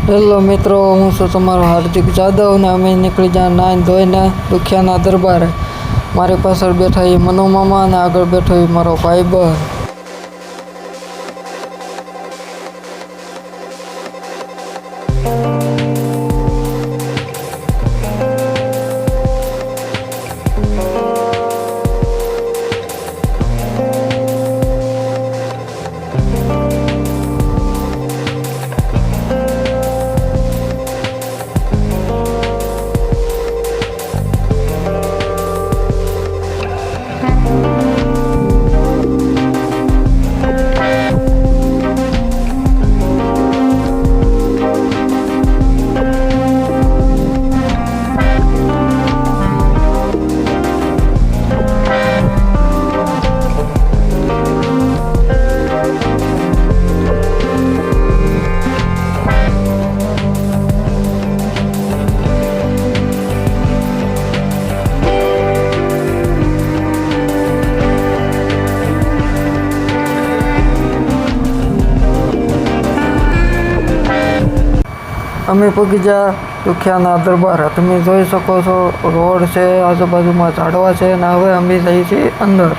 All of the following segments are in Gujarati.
હેલો મિત્રો, હું છું તમારો હાર્દિક જાદવ ને અમે નીકળી જાય નાઈને ધોઈને દુખિયાના દરબારે. મારી પાછળ બેઠા એ મનુ મામા અને આગળ બેઠો એ મારો ભાઈબંધ. અમે પગી જા દુખિયાના દરબાર. તમે જોઈ શકો છો રોડ છે, આજુબાજુમાં ઝાડવા છે અને હવે અમે જઈએ છીએ અંદર.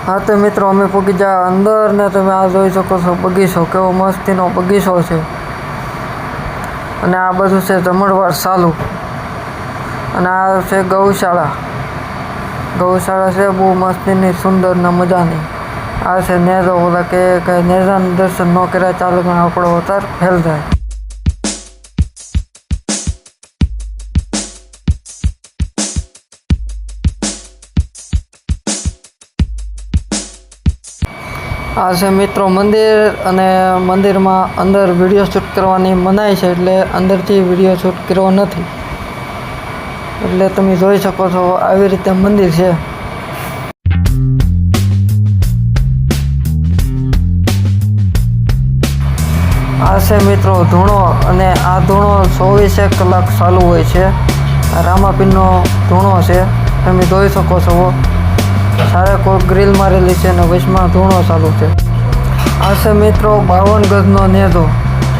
હા તો મિત્રો, અમે પગી જા અંદર ને તમે આ જોઈ શકો છો બગીચો, કેવો મસ્તીનો બગીચો છે. અને આ બધું છે જમણવાર ચાલુ. અને આ છે ગૌશાળા. ગૌશાળા છે બહુ મસ્તીની, સુંદર ને મજાની. આ છે નેજો, ઓલા કે નેજાનું દર્શન ન કર્યા ચાલે પણ આપણો અવતાર ફેલ જાય. આ છે મિત્રો મંદિર, અને મંદિરમાં અંદર વિડીયો શૂટ કરવાની મનાઈ છે, એટલે અંદરથી વિડીયો શૂટ કરવો નથી. એટલે તમે જોઈ શકો છો આવી રીતે મંદિર છે. આ છે મિત્રો ધૂણો, અને આ ધૂણો 24 કલાક ચાલુ હોય છે. આ રામાપીરનો ધૂણો છે, તમે જોઈ શકો છો. સારા કોઈ ગ્રીલ મારેલી છે અને વચમાં ધૂણો ચાલુ છે. આ છે મિત્રો 52 ગજનો નેજો.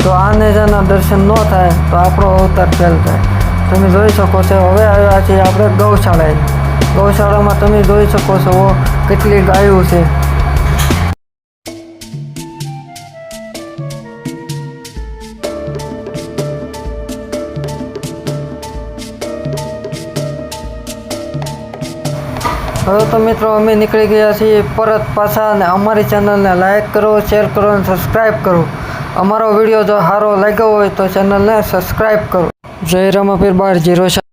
જો આ નેજાના દર્શન ન થાય તો આપણો અવતાર ફેલ થાય. તમે જોઈ શકો છો. હવે આવ્યા છીએ આપણે ગૌશાળાએ. ગૌશાળામાં તમે જોઈ શકો છો કેટલી ગાયો છે. હવે તો મિત્રો અમે નીકળી ગયા છીએ પરત પાછા. અને અમારી ચેનલને લાઈક કરો, શેર કરો અને સબસ્ક્રાઈબ કરો. અમારો વિડીયો જો સારો લાગ્યો હોય તો ચેનલને સબસ્ક્રાઈબ કરો. જય રામાપીર 1207.